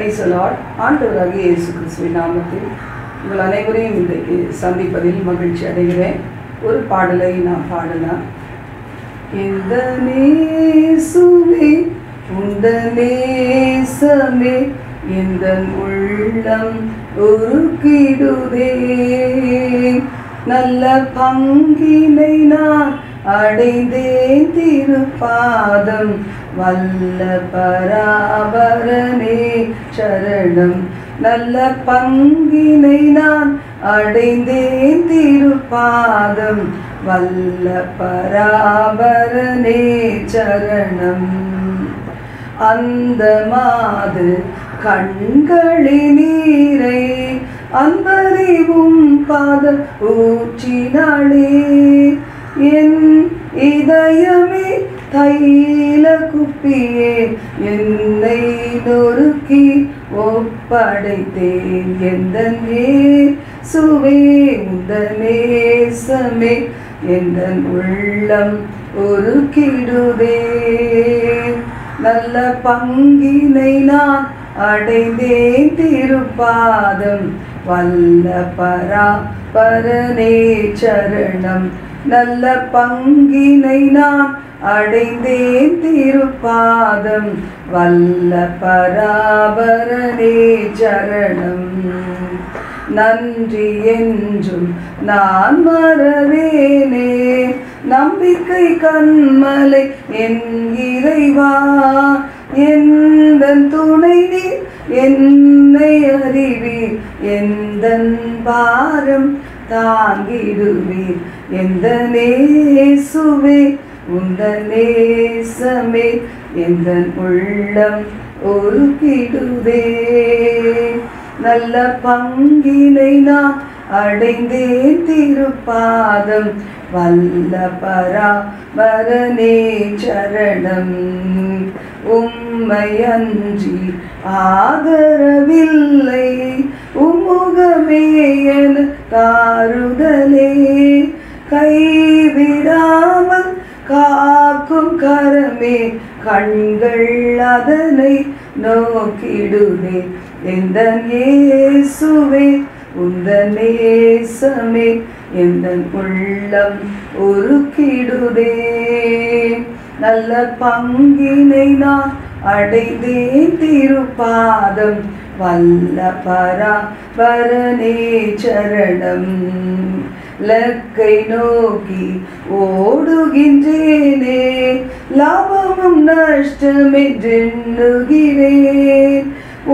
Praise the Lord. ஆண்டவராகிய இயேசு கிறிஸ்துவின் நாமத்தில் உங்கள் அனைவரையும் இன்றைக்கு சந்திப்பதில் மகிழ்ச்சி அடைகிறேன். ஒரு பாடலை நான் பாடலாம். இந்த நேசுவே உந்த நேசமே இந்த உள்ளம் உருக்கிடுதே, நல்ல பங்கினை நான் அடைந்தேன் திருப்பாதம், வல்ல பராபரனே சரணம். நல்ல பங்கினை நான் அடைந்தேன் திருப்பாதம், வல்ல பராபரனே சரணம். அந்த மாது கண்களி நீரை அன்பறிவும் பாத ஊற்றினாளே, என் இதயமே தைல குப்பியே என்னை நொறுக்கி ஒப்படைத்தேன். எந்த நேசுவே உந்த நேசமே எந்த உள்ளம் உருக்கிடுதே, நல்ல பங்கினை நான் அடைந்தேன் திருப்பாதம், வல்ல பராபரனே சரணம். நல்ல பங்கினை நான் அடைந்தேன் திருப்பாதம், வல்ல பராபரனே சரணம். நன்றி என்றும் நான் மறவேனே, நம்பிக்கை கண்மலை என் இறைவா. எந்தன் துணை நீர் என்னை அறிவீர், எந்தன் பாரம் தாங்கிடுவீர். எந்த நேசுவே உந்த நேசமே எந்தன் உள்ளம் உருக்கிடுதே, நல்ல பங்கினை நான் அடைந்தேன் திருப்பாதம், வல்ல பராபரனே சரணம். உம்மை அன்றி ஆதரவில்லை, உம்முகமே என காருதலே, கைவிடாமல் காக்கும் கரமே கண்கள் அதனை நோக்கிடுதே. எந்த இயேசுவே உந்த நேசமே எந்த உள்ளம் உருக்கிடுதே, நல்ல பங்கினை நான் அடைந்தேன் திருப்பாதம், வல்ல பராபரனே சரணம். லக்கை நோக்கி ஓடுகின்றேனே, லாபமும் நஷ்டமென்றெண்ணுகிறேன்.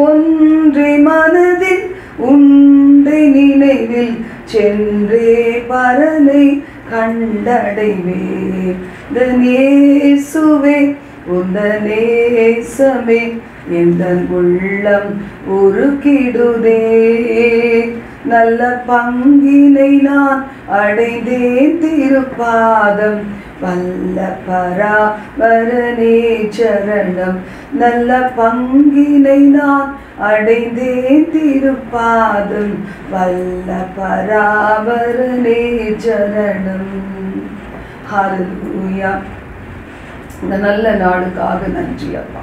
ஒன்றை மனதில் உண்டை நினைவில் சென்றே பரனை கண்டடைவேன். நேசுவே உந்த நேசமே எந்த உள்ளம் உருக்கிடுதே, நல்ல பங்கினை நான் அடைந்தேன் திருப்பாதம், வல்ல பராபரனே சரணம். நல்ல பங்கினை நான் அடைந்தேன் திருப்பாதம், வல்ல பராபரனே சரணம். ஹல்லேலூயா. இந்த நல்ல நாளுக்காக நன்றி அப்பா.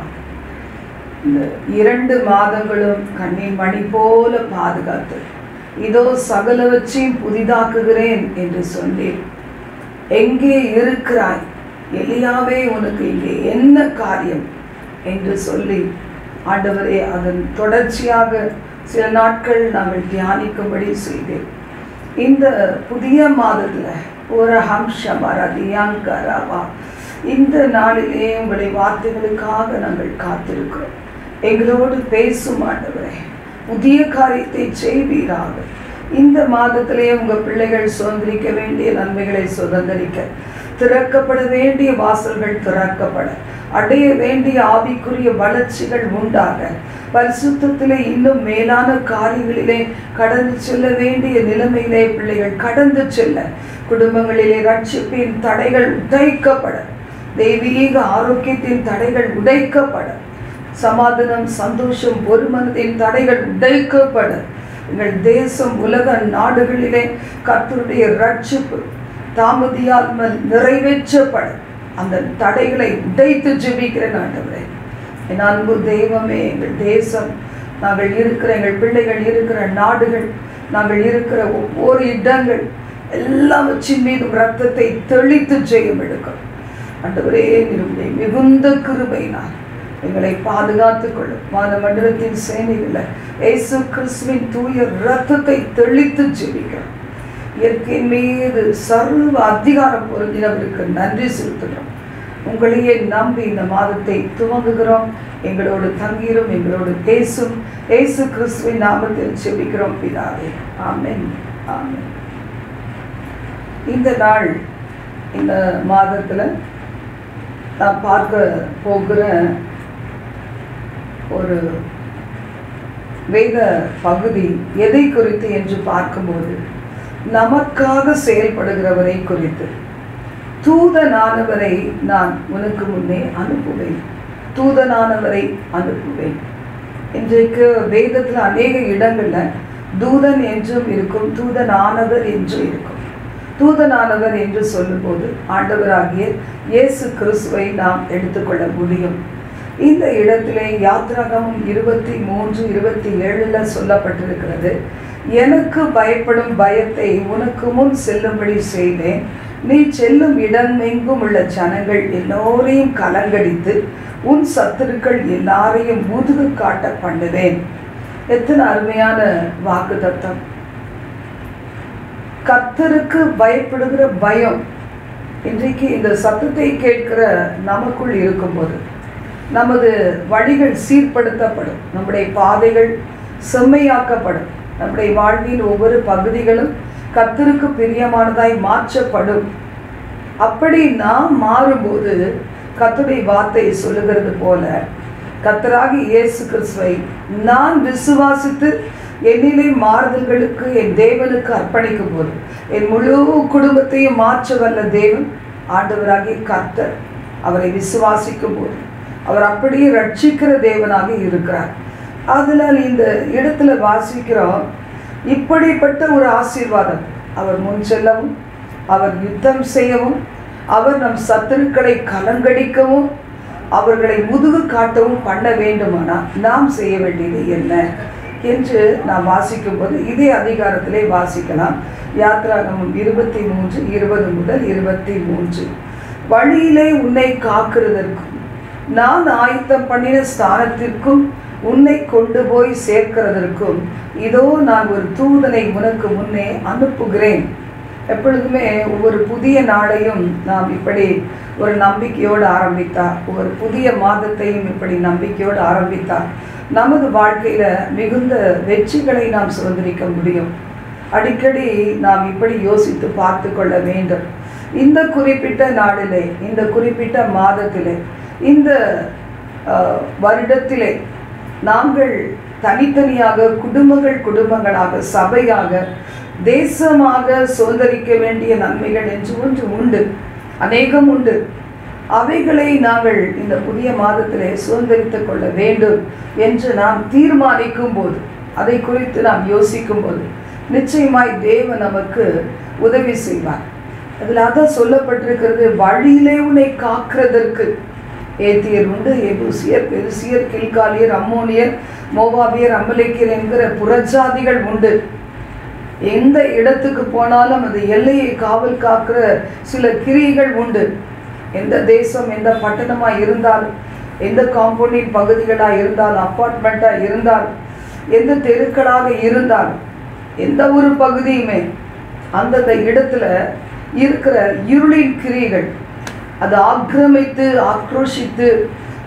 இந்த 2 மாதங்களும் கண்ணின் மணி போல பாதுகாத்து, இதோ சகலவற்றையும் புதிதாக்குகிறேன் என்று சொன்னேன். எங்கே இருக்கிறாய் எலியாவே, உனக்கு இங்கே என்ன காரியம் என்று சொல்லி ஆண்டவரே அதன் தொடர்ச்சியாக சில நாட்கள் நாங்கள் தியானிக்கும்படி செய்தேன். இந்த புதிய மாதத்தில் ஒரு ஹம்ஷமரதியாங்கரவா, இந்த நாளிலே உங்களை வார்த்தைகளுக்காக நாங்கள் காத்திருக்கிறோம். எங்களோடு பேசும் ஆண்டவரே, புதிய காரியத்தை செய்வீராக. இந்த மாதத்திலே உங்கள் பிள்ளைகள் சுதந்திரிக்க வேண்டிய நன்மைகளை சுதந்திரிக்க, திறக்கப்பட வேண்டிய வாசல்கள் திறக்கப்பட, அடைய வேண்டிய ஆவிக்குரிய வளர்ச்சிகள் உண்டாக, பரிசுத்தத்திலே இன்னும் மேலான காரியங்களிலே கடந்து செல்ல வேண்டிய நிலைமையிலே பிள்ளைகள் கடந்து செல்ல, குடும்பங்களிலே ரட்சிப்பின் தடைகள் உடைக்கப்பட, தெய்வீக ஆரோக்கியத்தின் தடைகள் உடைக்கப்பட, சமாதானம் சந்தோஷம் பொறுமனத்தின் தடைகள் உடைக்கப்பட, எங்கள் தேசம் உலக நாடுகளிலே கர்த்தருடைய ரட்சிப்பு தாமதியாமல் நிறைவேற்றப்பட அந்த தடைகளை உடைத்து ஜெபிக்கிறேன் ஆண்டவரே. என் அன்பு தெய்வமே, எங்கள் தேசம் நாங்கள் இருக்கிற எங்கள் பிள்ளைகள் இருக்கிற நாடுகள், நாங்கள் இருக்கிற ஒவ்வொரு இடங்கள் எல்லாவற்றின் மீதும் இரத்தத்தை தெளித்து ஜெயம் எடுக்கும். ஆண்டவரே, உம்முடைய மிகுந்த கிருபையினால் எங்களை பாதுகாத்துக் கொள்ளும். வானமண்டலத்தின் சேனையில் இயேசு கிறிஸ்துவின் தூய இரத்தத்தை தெளித்து ஜெபிக்கிறோம். இயற்கையின் மீது சர்வ அதிகாரம் பொருந்தினவருக்கு நன்றி செலுத்துகிறோம். உங்களையே நம்பி இந்த மாதத்தை துவங்குகிறோம். எங்களோடு தங்கிரும், எங்களோடு பேசும். இயேசு கிறிஸ்துவின் நாமத்தில் ஜெபிக்கிறோம் பிதாவே. ஆமென், ஆமென். இந்த நாள், இந்த மாதத்தில் நான் பார்க்க போகிற ஒரு வேத பகுதி எதை குறித்து என்று பார்க்கும்போது, நமக்காக செயல்படுகிறவரை குறித்து. தூதனானவரை நான் உனக்கு முன்னே அனுப்புவேன், தூதனானவரை அனுப்புவேன். இன்றைக்கு வேதத்தில் அநேக இடங்களில் தூதன் என்றும் இருக்கும், தூதனானவர் என்றும் இருக்கும். தூதனானவர் என்று சொல்லும்போது ஆண்டவராகிய இயேசு கிறிஸ்துவை நாம் எடுத்துக்கொள்ள முடியும். இந்த இடத்திலே யாத்ராகமம் 23:27 சொல்லப்பட்டிருக்கிறது, எனக்கு பயப்படும் பயத்தை உனக்கு முன் செல்லும்படி செய்தேன். நீ செல்லும் இடமெங்கும் உள்ள ஜனங்கள் எல்லோரையும் கலங்கடித்து உன் சத்துருக்கள் எல்லாரையும் முதுகு காட்ட பண்ணுவேன். எத்தனை அருமையான வாக்கு தத்தம்! கர்த்தருக்கு பயப்படுகிற பயம் இன்றைக்கு இந்த சத்தத்தை கேட்கிற நமக்குள் இருக்கும்போது நமது வழிகள் சீர்படுத்தப்படும், நம்முடைய பாதைகள் செம்மையாக்கப்படும், நம்முடைய வாழ்வின் ஒவ்வொரு பகுதிகளும் கர்த்தருக்கு பிரியமானதாய் மாற்றப்படும். அப்படி நாம் மாறும்போது கர்த்தருடைய வார்த்தை சொல்லுகிறது போல, கர்த்தராகிய இயேசு கிறிஸ்துவை நான் விசுவாசித்து என்னிலே மாறுதல்களுக்கு என் தேவனுக்கு அர்ப்பணிக்கும் போது என் முழு குடும்பத்தையும் மாற்ற வல்ல தேவன் ஆண்டவராகிய கர்த்தர். அவரை விசுவாசிக்கும் போது அவர் அப்படியே ரட்சிக்கிற தேவனாக இருக்கிறார். அதனால் இந்த இடத்துல வாசிக்கிறோம், இப்படிப்பட்ட ஒரு ஆசீர்வாதம். அவர் முன் செல்லவும், அவர் யுத்தம் செய்யவும், அவர் நம் சத்துருக்களை கலங்கடிக்கவும், அவர்களை முதுகு காட்டவும் பண்ண வேண்டுமானால் நாம் செய்ய வேண்டியது என்ன என்று நாம் வாசிக்கும் போது இதே அதிகாரத்திலே வாசிக்கலாம். யாத்ராகமம் 23:20-23. வழியிலே உன்னை காக்கிறதற்கும் நான் ஆயத்தம் பண்ணின ஸ்தானத்திற்கும் உன்னை கொண்டு போய் சேர்க்கிறதற்கும் இதோ நான் ஒரு தூதனை உனக்கு முன்னே அனுப்புகிறேன். எப்பொழுதுமே ஒவ்வொரு புதிய நாளையும் நாம் இப்படி ஒரு நம்பிக்கையோடு ஆரம்பித்தார், ஒவ்வொரு புதிய மாதத்தையும் இப்படி நம்பிக்கையோடு ஆரம்பித்தார் நமது வாழ்க்கையில் மிகுந்த வெற்றிகளை நாம் சுதந்திரிக்க முடியும். அடிக்கடி நாம் இப்படி யோசித்து பார்த்து கொள்ள வேண்டும். இந்த குறிப்பிட்ட நாளிலே, இந்த குறிப்பிட்ட மாதத்திலே, இந்த வருடத்திலே நாங்கள் தனித்தனியாக, குடும்பங்களாக, சபையாக, தேசமாக சுதந்திரிக்க வேண்டிய நன்மைகள் என்று ஒன்று உண்டு, அநேகம் உண்டு. அவைகளை நாங்கள் இந்த புதிய மாதத்திலே சுதந்திரித்து கொள்ள வேண்டும் என்று நாம் தீர்மானிக்கும் போது, அதை குறித்து நாம் யோசிக்கும் போது நிச்சயமாய் தேவன் நமக்கு உதவி செய்வார். அதில் அதான் சொல்லப்பட்டிருக்கிறது, வழியிலே உன்னை காக்கிறதற்கு. ஏத்தியர் உண்டு, எபூசியர், பெருசியர், கில்காலியர், அம்மோனியர், மோவாபியர், அமலேக்கியர் என்கிற புறஜாதிகள் உண்டு. எந்த இடத்துக்கு போனாலும் அந்த எல்லையை காவல் காக்கிற சில கிரியைகள் உண்டு. எந்த தேசம், எந்த பட்டணமாக இருந்தாலும், எந்த காம்பவுண்டின் பகுதிகளாக இருந்தாலும், அப்பார்ட்மெண்ட்டாக இருந்தாலும், எந்த தெருக்களாக இருந்தாலும், எந்த ஒரு பகுதியுமே அந்தந்த இடத்துல இருக்கிற இருளின் கிரியைகள் அது ஆக்கிரமித்து ஆக்ரோஷித்து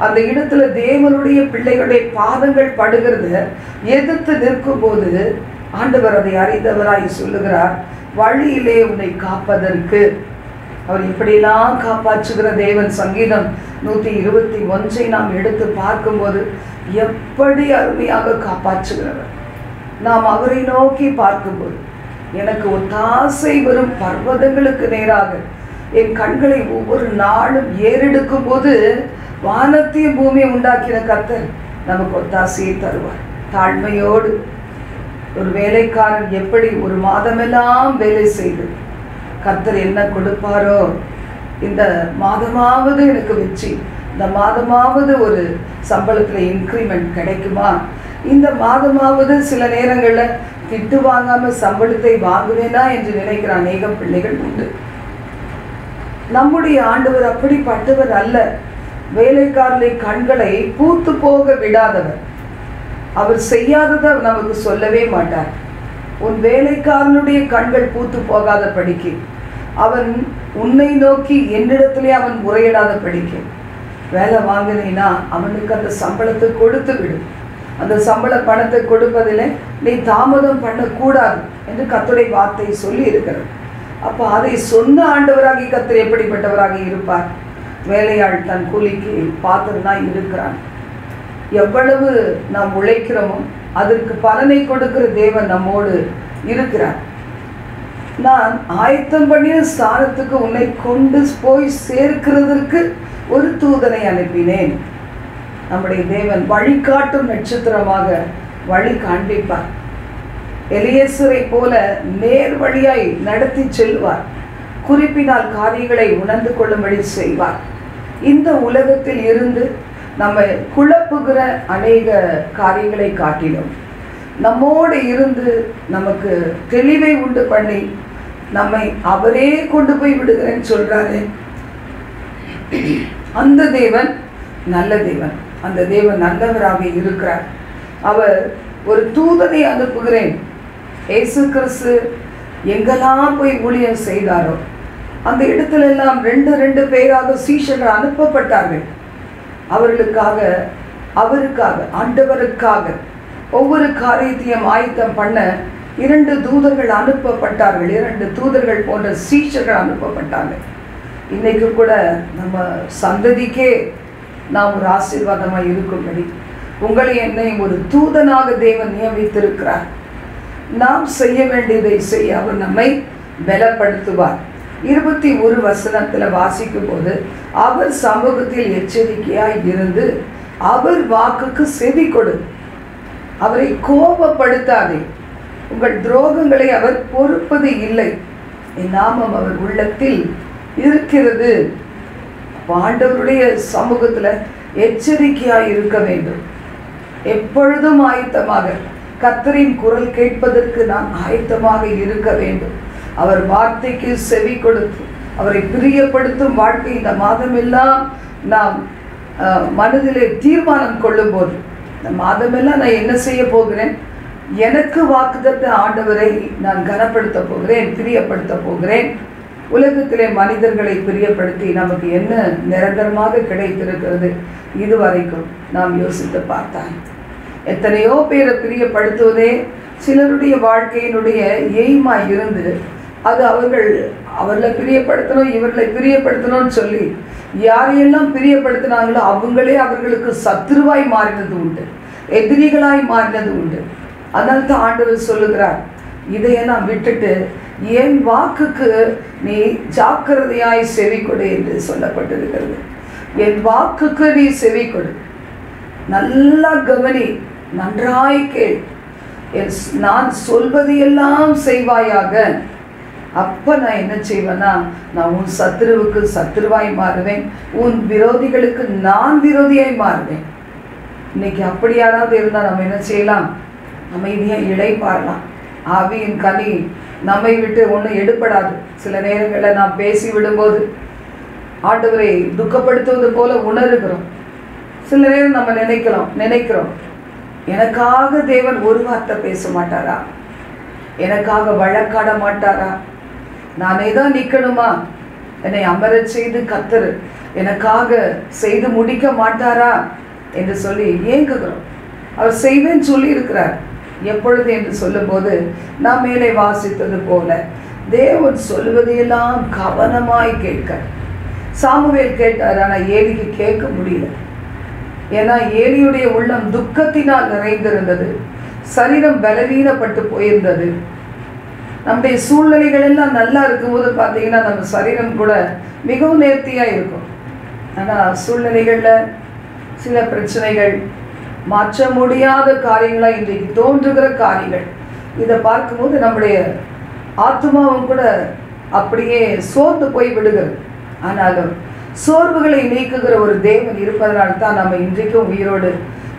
அந்த இடத்துல தேவனுடைய பிள்ளைகளுடைய பாதங்கள் படுகிறத எதிர்த்து நிற்கும் போது ஆண்டவர் அதை அறிந்தவராய் சொல்லுகிறார், வழியிலே உன்னை காப்பதற்கு. அவர் எப்படியெல்லாம் காப்பாற்றுகிற தேவன். சங்கீதம் 121 நாம் எடுத்து பார்க்கும்போது எப்படி அருமையாக காப்பாற்றுகிறவர். நாம் அவரை நோக்கி பார்க்கும்போது எனக்கு ஒத்தாசை வரும் பர்வதங்களுக்கு நேராக என் கண்களை ஒவ்வொரு நாளும் ஏறெடுக்கும் போது வானத்தையும் பூமியை உண்டாக்கின கர்த்தர் நமக்கு ஒத்தாசையை தருவார். தாழ்மையோடு ஒரு வேலைக்காரன் எப்படி ஒரு மாதமெல்லாம் வேலை செய்து கர்த்தர் என்ன கொடுப்பாரோ, இந்த மாதமாவது எனக்கு வெற்றி, இந்த மாதமாவது ஒரு சம்பளத்தில் இன்க்ரிமெண்ட் கிடைக்குமா இந்த மாதமாவது சில நேரங்களில் திட்டு வாங்காமல் சம்பளத்தை வாங்குவேனா என்று நினைக்கிற அநேக பிள்ளைகள் உண்டு. நம்முடைய ஆண்டவர் அப்படிப்பட்டவர் அல்ல. வேலைக்காரனை கண்களை பூத்து போக விடாதவர். அவர் செய்யாததை நமக்கு சொல்லவே மாட்டார். உன் வேலைக்காரனுடைய கண்கள் பூத்து போகாத படிக்கு, அவன் உன்னை நோக்கி என்னிடத்திலே அவன் முறையிடாத படிக்கு. வேலை வாங்கினீன்னா அவனுக்கு அந்த சம்பளத்தை கொடுத்து விடு. அந்த சம்பள பணத்தை கொடுப்பதில் நீ தாமதம் பண்ணக்கூடாது என்று கர்த்தருடைய வார்த்தை சொல்லி இருக்கிறது. அப்போ அதை சொன்ன ஆண்டவராகி கர்த்தர் எப்படிப்பட்டவராக இருப்பார்? வேலையாள் தன் கூலிக்கு பாத்திரம்தான் இருக்கிறான். எவ்வளவு நாம் உழைக்கிறோமோ அதற்கு பலனை கொடுக்கிற தேவன் நம்மோடு இருக்கிறார். நான் ஆயத்தம் பண்ணிய ஸ்தானத்துக்கு உன்னை கொண்டு போய் சேர்க்கிறதற்கு ஒரு தூதனை அனுப்பினேன். நம்முடைய தேவன் வழிகாட்டும் நட்சத்திரமாக வழி காண்பிப்பார். எலியேசரை போல நேர் வழியாய் நடத்தி செல்வார். குறிப்பினால் காரியங்களை உணர்ந்து கொள்ளும்படி செய்வார். இந்த உலகத்தில் இருந்து நம்ம குழப்புகிற அநேக காரியங்களை காட்டிலும் நம்மோடு இருந்து நமக்கு தெளிவை உண்டு பண்ணி நம்மை அவரே கொண்டு போய் விடுகிறேன்னு சொல்றாரு. அந்த தேவன் நல்ல தேவன். அந்த தேவன் நல்லவராக இருக்கிறார். அவர் ஒரு தூதனை அனுப்புகிறேன். இயேசு கிறிஸ்து எங்கெல்லாம் போய் ஊழியம் செய்தாரோ அந்த இடத்துல எல்லாம் 2 பேராக சீஷர்கள் அனுப்பப்பட்டார்கள். அவருக்காக ஆண்டவருக்காக ஒவ்வொரு காரியத்தையும் ஆயத்தம் பண்ண 2 தூதர்கள் அனுப்பப்பட்டார்கள். 2 தூதர்கள் போன்ற சீஷர்கள் அனுப்பப்பட்டார்கள். இன்னைக்கு கூட நம்ம சந்ததிக்கே நாம் ஒரு ஆசீர்வாதமாக இருக்கும்படி உங்களை என்னை ஒரு தூதனாக தேவன் நியமித்திருக்கிறார். நாம் செய்ய வேண்டியதை செய்ய அவர் நம்மை பலப்படுத்துவார். 21 வசனத்தில் வாசிக்கும் போது அவர் சமூகத்தில் எச்சரிக்கையாய் இருந்து அவர் வாக்குக்கு செவி கொடு, அவரை கோபப்படுத்தாதே, உங்கள் துரோகங்களை அவர் பொறுப்பது இல்லை, என் நாமம் அவர் உள்ளத்தில் இருக்கிறது. ஆண்டவருடைய சமூகத்தில் எச்சரிக்கையாய் இருக்க வேண்டும். எப்பொழுதும் ஆயத்தமாக கர்த்தரின் குரல் கேட்பதற்கு நாம் ஆயத்தமாக இருக்க வேண்டும். அவர் வார்த்தைக்கு செவி கொடுத்து அவரை பிரியப்படுத்தும் வாழ்க்கை இந்த மாதமெல்லாம் நாம் மனதிலே தீர்மானம் கொள்ளும் போது, இந்த மாதமெல்லாம் நான் என்ன செய்ய போகிறேன், எனக்கு வாக்குத்தத்த ஆண்டவரை நான் கனப்படுத்த போகிறேன், பிரியப்படுத்த போகிறேன். உலகத்திலே மனிதர்களை பிரியப்படுத்தி நமக்கு என்ன நிரந்தரமாக கிடைத்திருக்கிறது? இதுவரைக்கும் நாம் யோசித்து பார்த்தால் எத்தனையோ பேரை பிரியப்படுத்துவதே சிலருடைய வாழ்க்கையினுடைய எய்மாய் இருந்து அது அவர்களை பிரியப்படுத்தணும், இவர்களை பிரியப்படுத்தணும்னு சொல்லி யாரையெல்லாம் பிரியப்படுத்தினாங்களோ அவங்களே அவர்களுக்கு சத்துருவாய் மாறினது உண்டு, எதிரிகளாய் மாறினது உண்டு. அதனால தான் ஆண்டவர் சொல்லுகிறார், இதையெல்லாம் விட்டுட்டு என் வாக்குக்கு நீ ஜாக்கிரதையாய் செவி கொடு என்று சொல்லப்பட்டிருக்கிறது. என் வாக்குக்கு நீ செவி கொடு, நல்லா கவனி, நன்றாய் கேள், நான் சொல்வதையெல்லாம் செய்வாயாக. அப்போ நான் என்ன செய்வேன்னா, நான் உன் சத்துருவுக்கு சத்துருவாய் மாறுவேன், உன் விரோதிகளுக்கு நான் விரோதியாய் மாறுவேன். இன்னைக்கு அப்படி யாராவது இருந்தால் நம்ம என்ன செய்யலாம்? அமைதியாக இளைப்பாறலாம். ஆவியின் கனி நம்மை விட்டு ஒன்றும் எடுப்படாது. சில நேரங்களில் நாம் பேசி விடும்போது ஆண்டவரை துக்கப்படுத்துவது போல உணர்கிறோம். சில நேரம் நம்ம நினைக்கிறோம் எனக்காக தேவன் ஒரு வார்த்தை பேச மாட்டாரா, எனக்காக வழக்காட மாட்டாரா, நானே தான் நிற்கணுமா, என்னை அமரச் செய்து கர்த்தர் எனக்காக செய்து முடிக்க மாட்டாரா என்று சொல்லி ஏங்குகிறோம். அவர் செய்வேன்னு சொல்லி இருக்கிறார். எப்பொழுது என்று சொல்லும்போது நாம் மேலே வாசித்தது போல தேவன் சொல்வதையெல்லாம் கவனமாய் கேட்க. சாமுவேல் கேட்டார், ஆனால் ஏலிக்கு கேட்க முடியல. ஏன்னா ஏலியுடைய உள்ளம் துக்கத்தினால் நிறைந்திருந்தது, சரீரம் பலவீனப்பட்டு போயிருந்தது. நம்முடைய சூழ்நிலைகள் எல்லாம் நல்லா இருக்கும்போது பார்த்தீங்கன்னா நம்ம சரீரம் கூட மிகவும் நேர்த்தியாக இருக்கும். ஆனால் சூழ்நிலைகளில் சில பிரச்சனைகள், மாற்ற முடியாத காரியங்களாக இன்றைக்கு தோன்றுகிற காரியங்கள், இதை பார்க்கும்போது நம்முடைய ஆத்மாவும் கூட அப்படியே சோர்ந்து போய் விடுகிறது. ஆனாலும் சோர்வுகளை நீக்குகிற ஒரு தேவன் இருப்பதனால்தான் நம்ம இன்றைக்கும் உயிரோடு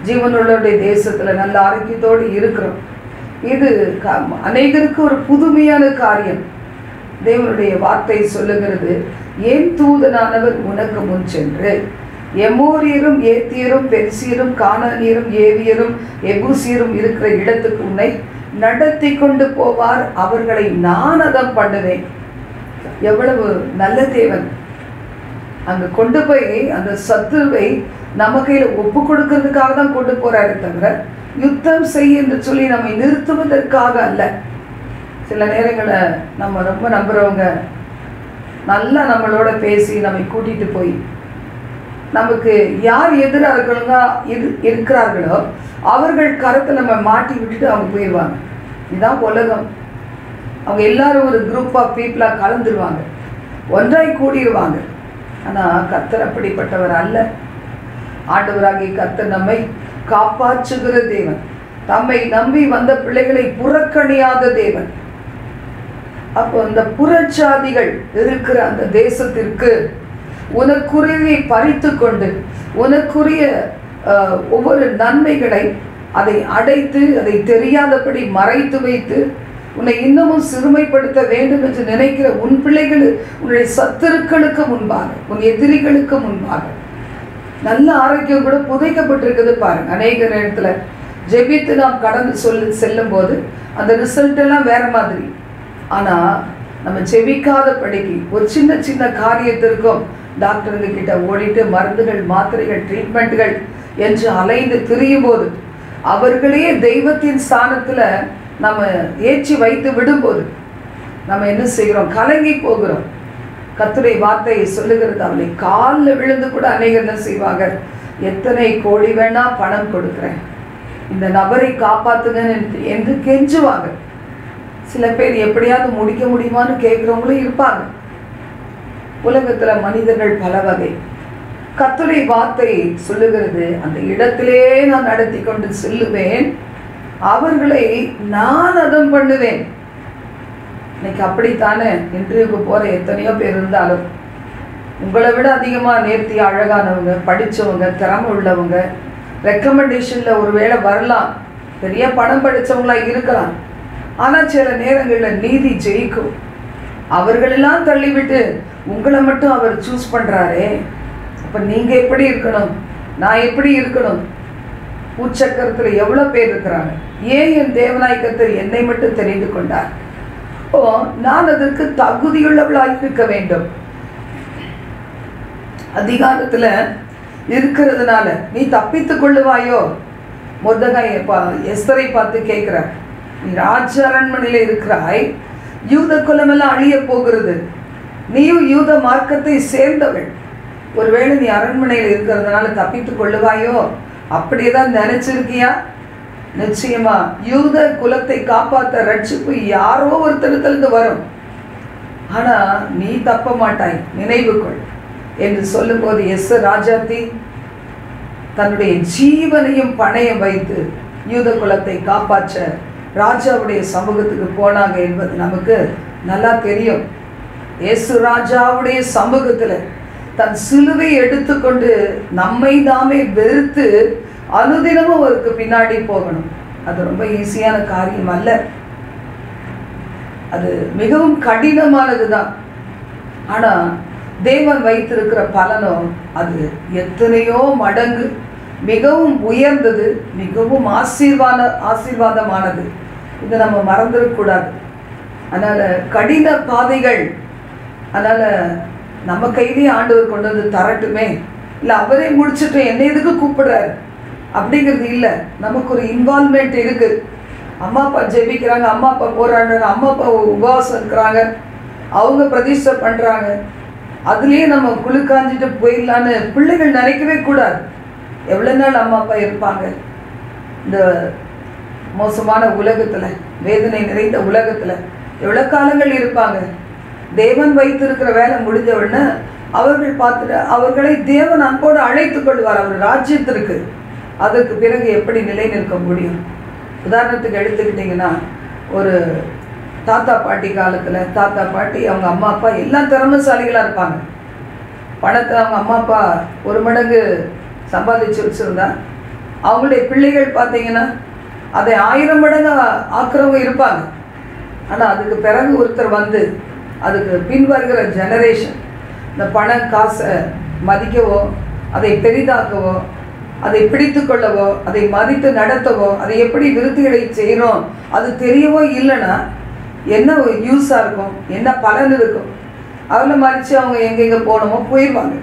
ஜீவனுள்ளவருடைய தேசத்தில் நல்ல ஆரோக்கியத்தோடு இருக்கிறோம். இது அநேகருக்கு ஒரு புதுமையான காரியம். தேவனுடைய வார்த்தை சொல்லுகிறது, ஏன் தூதனானவர் உனக்கு முன் சென்று எமோரியரும் ஏத்தியரும் பெரிசியரும் கானானியரும் ஏவியரும் எபூசியரும் இருக்கிற இடத்துக்கு உன்னை நடத்தி கொண்டு போவார், அவர்களை நான் அதம் பண்ணுவேன். எவ்வளவு நல்ல தேவன்! அங்கே கொண்டு போய் அந்த சத்துருவை நம்ம கையில் ஒப்பு கொடுக்கறதுக்காக தான் கொண்டு போறாரு தவிர யுத்தம் செய் என்று சொல்லி நம்மை நிறுத்துவதற்காக அல்ல. சில நேரங்களில் நம்ம ரொம்ப நம்புறவங்க நல்லா நம்மளோட பேசி நம்மை கூட்டிட்டு போய் நமக்கு யார் எதிராக இருக்கிறார்களோ அவர்கள் கருத்தை நம்ம மாட்டி விட்டுட்டு அவங்க போயிடுவாங்க. இதுதான் உலகம். அவங்க எல்லாரும் ஒரு குரூப் ஆஃப் பீப்புளாக கலந்துருவாங்க, ஒன்றாய் கூடிடுவாங்க. ஆனால் கர்த்தர் அப்படிப்பட்டவர் அல்ல. ஆண்டவராகிய கர்த்தர் நம்மை காப்பாற்றுகிற தேவன், தம்மை நம்பி வந்த பிள்ளைகளை புறக்கணியாத தேவன். அப்போ அந்த புறச்சாதிகள் இருக்கிற அந்த தேசத்திற்கு உனக்குரிய பறித்து கொண்டு உனக்குரிய ஒவ்வொரு நன்மைகளை அதை அடைத்து அதை தெரியாதபடி மறைத்து வைத்து உன்னை இன்னமும் சிறுமைப்படுத்த வேண்டும் என்று நினைக்கிற உன் பிள்ளைகள் உன்னுடைய சத்துருக்களுக்கு முன்பாக, உன் எதிரிகளுக்கு முன்பாக நல்ல ஆரோக்கியம் கூட புதைக்கப்பட்டிருக்குது பாருங்க. அநேக நேரத்தில் ஜெபித்து நாம் கடந்து செல்லும் போது அந்த ரிசல்ட் எல்லாம் வேற மாதிரி. ஆனால் நம்ம ஜெபிக்காத படிக்கு ஒரு சின்ன சின்ன காரியத்திற்கும் டாக்டருங்க கிட்ட ஓடிட்டு மருந்துகள் மாத்திரைகள் ட்ரீட்மெண்ட்டுகள் என்று அலைந்து திரியும் போது அவர்களே தெய்வத்தின் ஸ்தானத்தில் நம்ம ஏற்றி வைத்து விடும்போது நம்ம என்ன செய்கிறோம்? கலங்கி போகிறோம். கர்த்தருடைய வார்த்தையை சொல்லுகிறது, அவளை காலில் விழுந்து கூட அநேகர் என்ன செய்வாங்க, எத்தனை கோடி வேணா பணம் கொடுக்குறேன், இந்த நபரை காப்பாத்துங்க என்று கெஞ்சுவாங்க. சில பேர் எப்படியாவது முடிக்க முடியுமான்னு கேட்குறவங்களும் இருப்பாங்க. உலகத்தில் மனிதர்கள் பல வகை. கர்த்தருடைய வார்த்தை சொல்லுகிறது, அந்த இடத்திலே நான் நடத்தி கொண்டு செல்லுவேன், அவர்களை நான் அதம் பண்ணுவேன். இன்னைக்கு அப்படித்தானே இன்டர்வியூக்கு போகிற எத்தனையோ பேர் இருந்தாலும் உங்களை விட அதிகமாக நேர்த்தி அழகானவங்க, படித்தவங்க, திறமை உள்ளவங்க, ரெக்கமெண்டேஷனில் ஒரு வேளை வரலாம், பெரிய பணம் படித்தவங்களாக இருக்கலாம். ஆனால் சில நேரங்களில் நீதி ஜெயிக்கும். அவர்களெல்லாம் தள்ளிவிட்டு உங்களை மட்டும் அவர் சூஸ் பண்ணுறாரே, அப்போ நீங்கள் எப்படி இருக்கணும், நான் எப்படி இருக்கணும்? பூச்சக்கரத்தில் எவ்வளோ பேர் இருக்கிறாங்க. ஏன் என் தேவனாய் கர்த்தர் என்னை மட்டும் தெரிந்து கொண்டார்? ஓ, நான் அதற்கு தகுதியுள்ளவளாக இருக்க வேண்டும். அதிகாரத்தில் இருக்கிறதுனால நீ தப்பித்து கொள்ளுவாயோ? மொர்தெகாய் எஸ்தரை பார்த்து கேட்குறார், நீ ராஜ அரண்மனையில் இருக்கிறாய், யூத குலமெல்லாம் அழிய போகிறது, நீயும் யூத மார்க்கத்தை சேர்ந்தவள், ஒருவேளை நீ அரண்மனையில் இருக்கிறதுனால தப்பித்து கொள்ளுவாயோ? அப்படியேதான் நினைச்சிருக்கியா? நிச்சயமா யூத குலத்தை காப்பாற்ற ரட்சிப்பு யாரோ ஒருத்தரத்திலிருந்து வரும். ஆனா நீ தப்ப மாட்டாய், நினைவு கொள் என்று சொல்லும்போது எஸ்தர் ராஜாத்தி தன்னுடைய ஜீவனையும் பணயம் வைத்து யூத குலத்தை காப்பாற்ற ராஜாவுடைய சமூகத்துக்கு போனாங்க என்பது நமக்கு நல்லா தெரியும். இயேசு ராஜாவுடைய சமூகத்தில் தன் சிலுவை எடுத்துக்கொண்டு நம்மை நாமே வெறுத்து அனுதினமும் அவருக்கு பின்னாடி போகணும். அது ரொம்ப ஈஸியான காரியம் அல்ல. அது மிகவும் கடினமானது தான். ஆனால் தேவன் வைத்திருக்கிற பலனோ அது எத்தனையோ மடங்கு மிகவும் உயர்ந்தது, மிகவும் ஆசீர்வாதமானது. இதை நம்ம மறந்துடக்கூடாது. அதனால் கடின பாதைகள், அதனால் நம்ம கையிலேயே ஆண்டவர் கொண்டு வந்து தரட்டுமே, இல்லை அவரே முடிச்சுட்டு என்னை எதுக்கு கூப்பிடுறாரு அப்படிங்கிறது இல்லை. நமக்கு ஒரு இன்வால்மெண்ட் இருக்குது. அம்மா அப்பா ஜெபிக்கிறாங்க, அம்மா அப்பா போராடுறாங்க, அம்மா அப்பா உபவாசம் இருக்கிறாங்க, அவங்க பிரதிஷ்டை பண்ணுறாங்க, அதுலேயே நம்ம குளிக்காஞ்சிட்டு போயிடலான்னு பிள்ளைகள் நினைக்கவே கூடாது. எவ்வளோ நாள் அம்மா அப்பா இருப்பாங்க இந்த மோசமான உலகத்தில், வேதனை நிறைந்த உலகத்தில் எவ்வளோ காலங்கள் இருப்பாங்க? தேவன் வைத்திருக்கிற வேலை முடிஞ்ச உடனே அவர்கள் பார்த்துட்டு அவர்களை தேவன் அன்போடு அழைத்து கொள்வார் அவர் ராஜ்யத்திற்கு. அதற்கு பிறகு எப்படி நிலை நிற்க முடியும்? உதாரணத்துக்கு எடுத்துக்கிட்டிங்கன்னா, ஒரு தாத்தா பாட்டி காலத்தில் தாத்தா பாட்டி அவங்க அம்மா அப்பா எல்லாம் திறமைசாலிகளாக இருப்பாங்க. பணத்தை அவங்க அம்மா அப்பா ஒரு மடங்கு சம்பாதிச்சு வச்சுருந்தா அவங்களுடைய பிள்ளைகள் பார்த்தீங்கன்னா அதை 1000 மடங்கு ஆக்குறவங்க இருப்பாங்க. ஆனால் அதுக்கு பிறகு ஒருத்தர் வந்து அதுக்கு பின்வருகிற ஜெனரேஷன் இந்த பணம் காசை மதிக்கவோ, அதை பெரிதாக்கவோ, அதை பிடித்து கொள்ளவோ, அதை மதித்து நடத்தவோ, அதை எப்படி விருத்திகளை செய்கிறோம் அது தெரியவோ இல்லைன்னா என்ன யூஸாக இருக்கும், என்ன பலன் இருக்கும்? அவளை மறித்து அவங்க எங்கெங்கே போனமோ போயிடுவாங்க.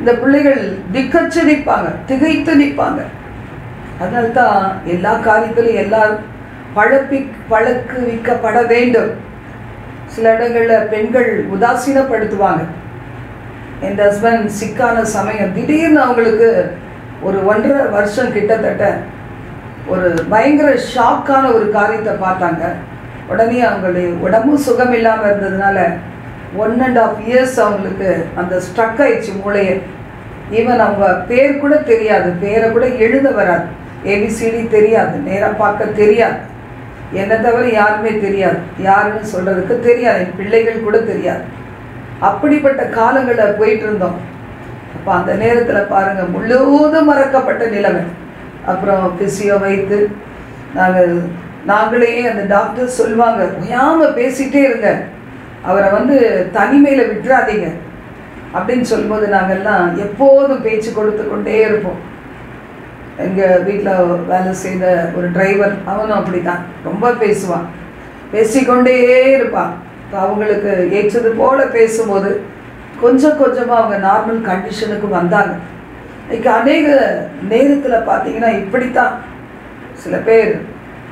இந்த பிள்ளைகள் திக்கச்சு நிற்பாங்க, திகைத்து நிற்பாங்க. அதனால்தான் எல்லா காரியத்திலும் எல்லாரும் பழக்குவிக்கப்பட வேண்டும். சில இடங்களில் பெண்கள் உதாசீனப்படுத்துவாங்க. என் ஹஸ்பண்ட் சிக்கான சமயம் திடீர்னு அவங்களுக்கு ஒரு 1.5 வருஷம் கிட்டத்தட்ட ஒரு பயங்கர ஷாக்கான ஒரு காரியத்தை பார்த்தாங்க. உடனே அவங்களுடைய உடம்பும் சுகம் இல்லாமல் இருந்ததுனால 1.5 இயர்ஸ் அவங்களுக்கு அந்த ஸ்ட்ரக் ஆயிடுச்சு மூளையை. ஈவன் அவங்க பேர் கூட தெரியாது, பேரை கூட எழுத வராது, ஏபிசிடி தெரியாது, நேராக பார்க்க தெரியாது, என்னை தவிர யாருமே தெரியாது, யாருன்னு சொல்கிறதுக்கு தெரியாது, என் பிள்ளைகள் கூட தெரியாது. அப்படிப்பட்ட காலங்களில் போயிட்டு இருந்தோம். அப்போ அந்த நேரத்தில் பாருங்கள், முழுவதும் மறக்கப்பட்ட நிலைமை. அப்புறம் பிசியோ வைத்து நாங்களே அந்த டாக்டர் சொல்லுவாங்க, ஓயாமல் பேசிகிட்டே இருங்க, அவரை வந்து தனிமையில் விட்டுறாதீங்க அப்படின்னு சொல்லும்போது நாங்கள்லாம் எப்போதும் பேச்சு கொடுத்து கொண்டே இருப்போம். எங்கள் வீட்டில் வேலை செய்த ஒரு டிரைவர், அவனும் அப்படி தான், ரொம்ப பேசுவான், பேசிக்கொண்டே இருப்பான். இப்போ அவங்களுக்கு ஏற்றது போல் பேசும்போது கொஞ்சம் கொஞ்சமாக அவங்க நார்மல் கண்டிஷனுக்கு வந்தாங்க. இன்றைக்கி அநேக நேரத்தில் பார்த்திங்கன்னா இப்படித்தான் சில பேர்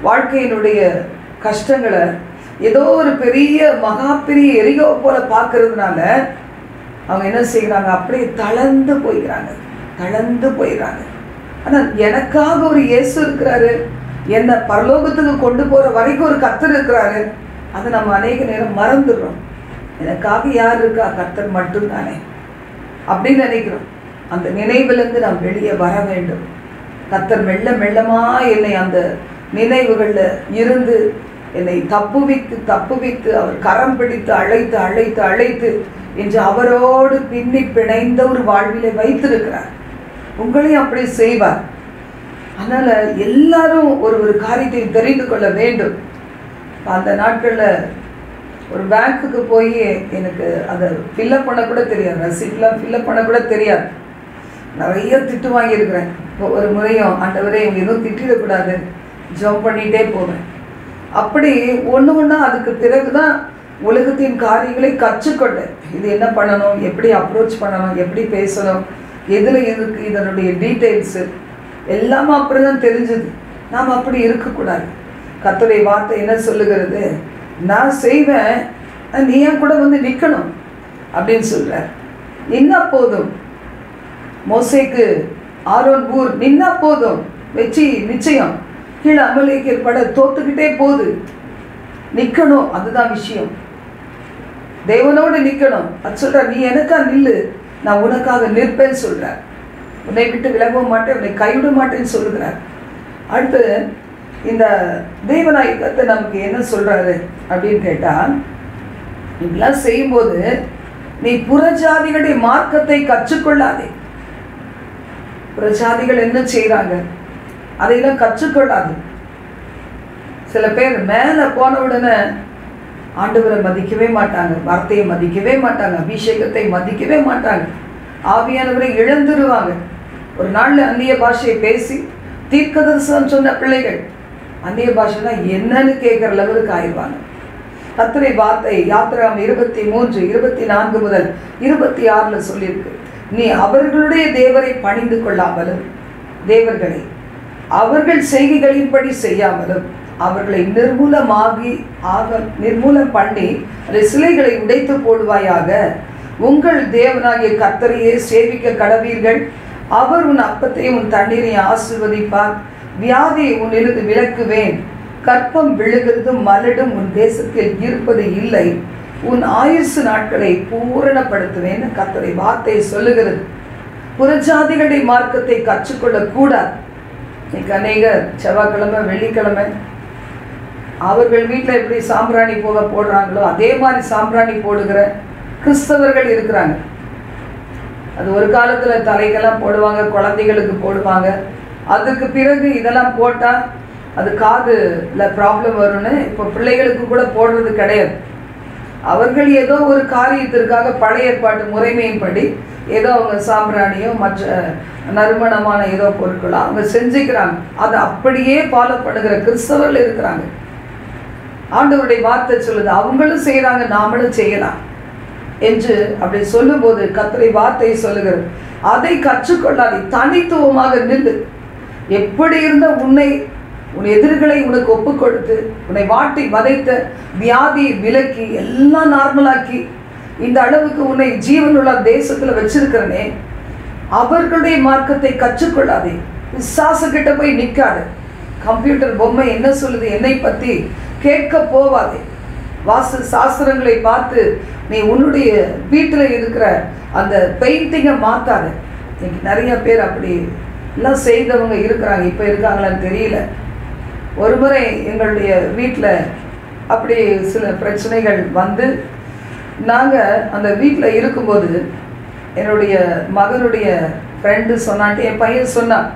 வாழ்க்கையினுடைய கஷ்டங்களை ஏதோ ஒரு பெரிய பெரிய எரிகோ போல் பார்க்கறதுனால அவங்க என்ன செய்கிறாங்க, அப்படியே தளர்ந்து போயிடுறாங்க. ஆனால் எனக்காக ஒரு இயேசு இருக்கிறாரு, என்னை பரலோகத்துக்கு கொண்டு போகிற வரைக்கும் ஒரு கர்த்தர் இருக்கிறாரு, அதை நம்ம அநேக நேரம் மறந்துடுறோம். எனக்காக யார் இருக்கா, கர்த்தர் மட்டும்தானே அப்படின்னு நினைக்கிறோம். அந்த நினைவிலிருந்து நாம் வெளியே வர வேண்டும். கர்த்தர் மெல்லமாக என்னை அந்த நினைவுகளில் இருந்து என்னை தப்புவித்து அவர் கரம் பிடித்து அழைத்து என்று அவரோடு பின்னி பிணைந்த ஒரு வாழ்விலை வைத்திருக்கிறார். உங்களையும் அப்படி செய்வார். அதனால் எல்லாரும் ஒரு காரியத்தை தெரிந்து கொள்ள வேண்டும். அந்த நாட்களில் ஒரு பேங்க்குக்கு போய் எனக்கு அதை ஃபில்லப் பண்ண கூட தெரியாது, ரசீட்லாம் ஃபில்லப் பண்ண கூட தெரியாது. நிறைய திட்டு வாங்கியிருக்கிறேன். ஒரு முறையும் ஆண்டவரே இவங்க எதுவும் திட்டிடக்கூடாது, ஜம்ப் பண்ணிகிட்டே போவேன். அப்படி ஒன்று அதுக்கு பிறகு தான் உலகத்தின் காரியங்களை கற்றுக்கொண்டேன். இது என்ன பண்ணணும், எப்படி அப்ரோச் பண்ணணும், எப்படி பேசணும், எதில் இருக்குது இதனுடைய டீட்டெயில்ஸு எல்லாமே அப்புறம் தான் தெரிஞ்சுது. நாம் அப்படி இருக்கக்கூடாது. கர்த்தருடைய வார்த்தை என்ன சொல்லுகிறது, நான் செய்வேன், நீ ஏன் கூட வந்து நிற்கணும் அப்படின்னு சொல்கிறார். நின்னா போதும், மோசேக்கு ஆரோன் ஊர் நின்னா போதும், வெற்றி நிச்சயம். கீழே அமலேக்கியர் பட தோத்துக்கிட்டே போகுது, நிற்கணும், அதுதான் விஷயம். தேவனோடு நிற்கணும். அது சொல்கிற, நீ எனக்கா நில்லு, நான் உனக்காக நிற்பேன்னு சொல்கிறார். உன்னை விட்டு விலகவும் மாட்டேன், உன்னை கைவிட மாட்டேன்னு சொல்லுகிறார். அடுத்து இந்த தேவநாயகத்தை நமக்கு என்ன சொல்கிறாரு அப்படின்னு கேட்டால், இப்படிலாம் செய்யும்போது நீ புறஜாதிகளுடைய மார்க்கத்தை கற்றுக்கொள்ளாதே. புறஜாதிகள் என்ன செய்கிறாங்க அதையெல்லாம் கற்றுக்கொள்ளாது. சில பேர் மேலே போன உடனே ஆண்டவரை மதிக்கவே மாட்டாங்க, வார்த்தையை மதிக்கவே மாட்டாங்க, அபிஷேகத்தை மதிக்கவே மாட்டாங்க, ஆவியானவரை இழந்துருவாங்க. ஒரு நாளில் அந்நிய பாஷையை பேசி தீர்க்கதரிசனம் சொன்ன பிள்ளைகள் அந்நிய பாஷைனா என்னன்னு கேட்குற லெவலுக்கு ஆயிடுவாங்க. கர்த்தருடைய வார்த்தை யாத்திராம் 23, 24 முதல் 26 சொல்லியிருக்கு, நீ அவர்களுடைய தேவரை பணிந்து கொள்ளாமலும் தேவர்களை அவர்கள் செய்கைகளின்படி செய்யாமலும் அவர்களை நிர்மூலம் பண்ணி அந்த சிலைகளை உடைத்து போடுவாயாக. உங்கள் தேவனாகிய கர்த்தரையே சேவிக்க கடவீர்கள். அவர் உன் அப்பத்தையும் உன் தண்ணீரையும் ஆசீர்வதிப்பார். வியாதியை உன்னிலிருந்து விலக்குவேன். கற்பம் விழுகிறதும் மலடும் உன் தேசத்தில் இருப்பது இல்லை. உன் ஆயுசு நாட்களை பூரணப்படுத்துவேன். கர்த்தருடைய வார்த்தையை சொல்லுகிறது. புறஜாதிகளுடைய மார்க்கத்தை கற்றுக்கொள்ளக்கூடாது. இன்னைக்கு அநேகர் செவ்வாய்க்கிழமை வெள்ளிக்கிழமை அவர்கள் வீட்டில் எப்படி சாம்பிராணி போக போடுறாங்களோ அதே மாதிரி சாம்பிராணி போடுகிற கிறிஸ்தவர்கள் இருக்கிறாங்க. அது ஒரு காலத்தில் தலைக்கெல்லாம் போடுவாங்க, குழந்தைகளுக்கு போடுவாங்க, அதுக்கு பிறகு இதெல்லாம் போட்டால் அது காதுல ப்ராப்ளம் வரும்னு இப்போ பிள்ளைகளுக்கு கூட போடுறது கிடையாது. அவர்கள் ஏதோ ஒரு காரியத்திற்காக பழைய ஏற்பாட்டு முறைமையின்படி ஏதோ அவங்க சாம்பிராணியோ மற்ற நறுமணமான ஏதோ பொருட்களோ அவங்க செஞ்சுக்கிறாங்க. அதை அப்படியே ஃபாலோ பண்ணுகிற கிறிஸ்தவர்கள் இருக்கிறாங்க. ஆண்டவருடைய வார்த்தை சொல்லுது, அவங்களும் செய்கிறாங்க, நாமளும் செய்யலாம் என்று அப்படி சொல்லும்போது கர்த்தருடைய வார்த்தை சொல்லுகிறது, அதை கற்றுக்கொள்ளாதே, தனித்துவமாக நின்று. எப்படி இருந்த உன் எதிர்களை உனக்கு ஒப்பு கொடுத்து உன்னை வாட்டி வதைத்த வியாதி விலக்கி எல்லாம் நார்மலாக்கி இந்த அளவுக்கு உன்னை ஜீவனுள்ள தேசத்தில் வச்சிருக்கிறனே, அவர்களுடைய மார்க்கத்தை கற்றுக்கொள்ளாதே. விசுவாசக்கிட்ட போய் நிற்காது. கம்ப்யூட்டர் பொம்மை என்ன சொல்லுது என்னை பற்றி கேட்க போவாதே. வாஸ்து சாஸ்திரங்களை பார்த்து நீ உன்னுடைய வீட்டில் இருக்கிற அந்த பெயிண்டிங்கை மாற்றாத. இன்னைக்கு நிறைய பேர் அப்படி எல்லாம் செய்தவங்க இருக்கிறாங்க. இப்போ இருக்காங்களான்னு தெரியல. ஒரு முறை எங்களுடைய வீட்டில் அப்படி சில பிரச்சனைகள் வந்து நாங்கள் அந்த வீட்டில் இருக்கும்போது என்னுடைய மகனுடைய ஃப்ரெண்டு சொன்னான்ட்டு என் பையன் சொன்னான்,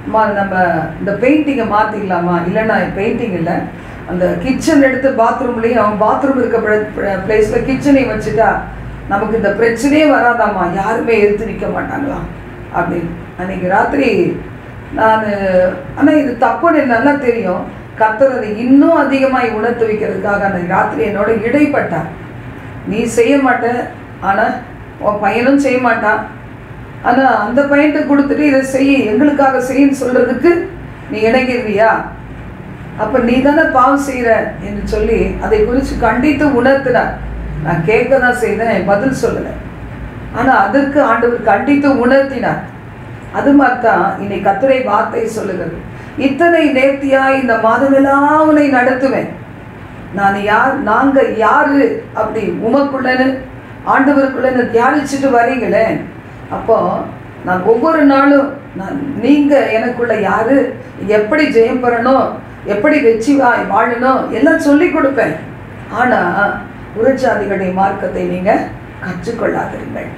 அம்மா நம்ம இந்த பெயிண்டிங்கை மாற்றிக்கலாமா? இல்லைன்னா பெயிண்டிங் இல்லை, அந்த கிச்சன் எடுத்து பாத்ரூம்லேயும் அவன் பாத்ரூம் இருக்க பிளேஸில் கிச்சனையும் வச்சுட்டா நமக்கு இந்த பிரச்சனையே வராதாம்மா, யாருமே எடுத்து நிற்க மாட்டாங்களாம் அப்படின்னு. அன்றைக்கி ராத்திரி நான் ஆனால் இது தப்புன்னு எனக்கு நல்லா தெரியும். கர்த்தர் அதை இன்னும் அதிகமாக உணர்த்து வைக்கிறதுக்காக அன்றைக்கி ராத்திரி என்னோட இடைப்பட்டார். நீ செய்ய மாட்ட, ஆனால் உன் பையனும் செய்ய மாட்டான், ஆனால் அந்த பையன்ட்டு கொடுத்துட்டு இதை செய்ய எங்களுக்காக செய்யன்னு சொல்கிறதுக்கு நீ இணங்கிடுவியா? அப்போ நீ தானே பாவம் செய்கிற என்று சொல்லி அதை குறித்து கண்டித்து உணர்த்தினார். நான் கேட்க தான் செய்தேன், பதில் சொல்லலை. ஆனால் அதற்கு ஆண்டவர் கண்டித்து உணர்த்தினார். அது மாதிரி தான் இன்னைக்கு கர்த்தருடைய வார்த்தை சொல்லுகிறது, இத்தனை நேர்த்தியாய் இந்த மாதமெல்லாம் உன்னை நடத்துவேன். நாங்கள் யாரு அப்படி உமக்குள்ளன்னு ஆண்டவருக்குள்ளன்னு தியானிச்சுட்டு வரீங்களே, அப்போ நான் ஒவ்வொரு நாளும் நீங்கள் எனக்குள்ள யாரு, எப்படி ஜெயம் பெறணும், எப்படி வெற்றி வாழணும் எல்லாம் சொல்லி கொடுப்பேன். ஆனால் புறஜாதிகளுடைய மார்க்கத்தை நீங்கள் கற்றுக்கொள்ளாதீர்கள்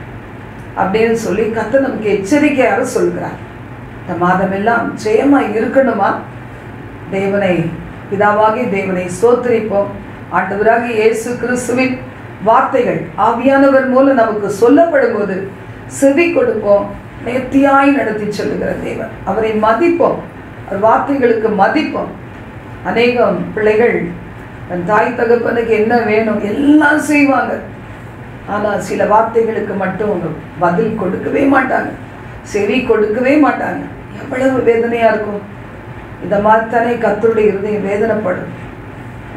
அப்படின்னு சொல்லி கர்த்தர் நமக்கு எச்சரிக்கையாக சொல்கிறார். இந்த மாதமெல்லாம் ஜெயமாக இருக்கணுமா? தேவனை பிதாவாகி தேவனை ஸ்தோத்திரிப்போம். ஆண்டவராகிய இயேசு கிறிஸ்துவின் வார்த்தைகள் ஆவியானவர் மூலம் நமக்கு சொல்லப்படும் போது செவி கொடுப்போம். நேர்த்தியாய் நடத்தி சொல்லுகிற தேவன், அவரை மதிப்போம், அவர் வார்த்தைகளுக்கு மதிப்போம். அநேகம் பிள்ளைகள் தன் தாய் தகப்பனுக்கு என்ன வேணும் எல்லாம் செய்வாங்க, ஆனால் சில வார்த்தைகளுக்கு மட்டும் பதில் கொடுக்கவே மாட்டாங்க, செவி கொடுக்கவே மாட்டாங்க. எவ்வளவு வேதனையாக இருக்கும். இந்த மாதிரி தானே கர்த்தருடைய இருதயம் வேதனைப்படும்.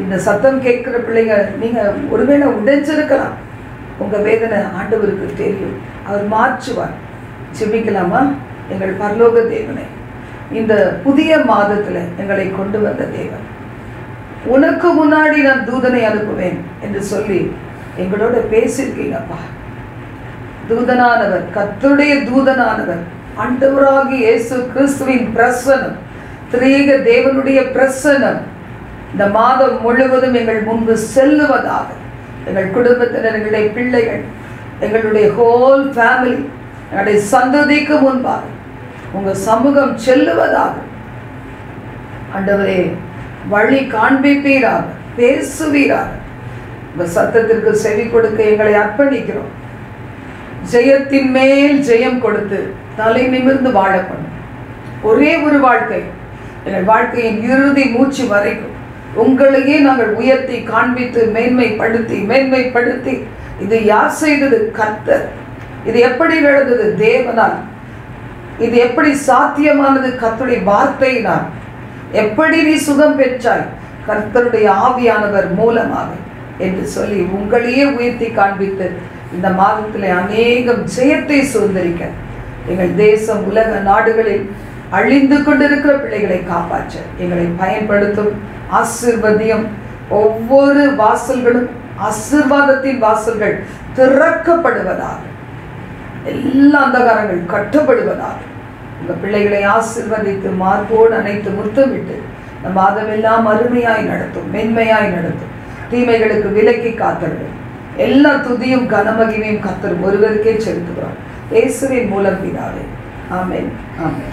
இந்த சத்தம் கேட்குற பிள்ளைங்க நீங்கள் ஒருவேளை உடைச்சிருக்கலாம். உங்கள் வேதனை ஆண்டவருக்கு தெரியும், அவர் மாற்றுவார். ஜெபிக்கலாமா? எங்கள் பரலோக தேவனை, இந்த புதிய மாதத்தில் எங்களை கொண்டு வந்த தேவன், உனக்கு முன்னாடி நான் தூதனை அனுப்புவேன் என்று சொல்லி எங்களோட பேசியிருக்கீங்கப்பா. தூதனானவர், கர்த்தருடைய தூதனானவர் ஆண்டவராகிய இயேசு கிறிஸ்துவின் பிரசன்னம், திரியேக தேவனுடைய பிரசன்னம் இந்த மாதம் முழுவதும் எங்கள் முன்பு செல்லுவதாக. எங்கள் குடும்பத்தினர், எங்களுடைய பிள்ளைகள், எங்களுடைய ஹோல் ஃபேமிலி, எங்களுடைய சந்ததிக்கு முன்பாக உங்கள் சமூகம் செல்லுவதாக. ஆண்டவரே, வழி காண்பிப்பீராக, பேசுவீராக. உங்கள் சத்தத்திற்கு செவி கொடுக்க எங்களை அர்ப்பணிக்கிறோம். ஜெயத்தின் மேல் ஜெயம் கொடுத்து தலை நிமிர்ந்து வாழப்படும் ஒரே ஒரு வாழ்க்கை, எங்கள் வாழ்க்கையின் இறுதி மூச்சு வரைக்கும் உங்களையே நாங்கள் உயர்த்தி காண்பித்து மேன்மைப்படுத்தி இது யார் செய்தது? கர்த்தர். இது எப்படி நடந்தது? தேவனால். இது எப்படி சாத்தியமானது? கர்த்தருடைய வார்த்தையினால். எப்படி நீ சுகம் பெற்றாய்? கர்த்தருடைய ஆவியானவர் மூலமாக என்று சொல்லி உங்களையே உயர்த்தி காண்பித்து இந்த மாதத்தில் அநேகம் ஜெயத்தை சுதந்திரிக்க எங்கள் தேசம் உலக நாடுகளில் அழிந்து கொண்டிருக்கிற பிள்ளைகளை காப்பாற்ற எங்களை பயன்படுத்தும். ஆசீர்வதியம். ஒவ்வொரு வாசல்களும் ஆசீர்வாதத்தின் வாசல்கள் திறக்கப்படுவதாக, எல்லா அந்தகாரங்கள் கட்டப்படுவதாக. உங்கள் பிள்ளைகளை ஆசீர்வதித்து மார்போடு அனைத்து முத்தமிட்டு இந்த மாதமெல்லாம் அருமையாய் நடத்தும், மென்மையாய் நடத்தும். தீமைகளுக்கு விலக்கி காத்தர்கள். எல்லா துதியும் கனமகிமையும் கர்த்தர் ஒருவருக்கே செலுத்துகிறோம். இயேசுவின் மூலம் பிதாவே. ஆமென், ஆமென்.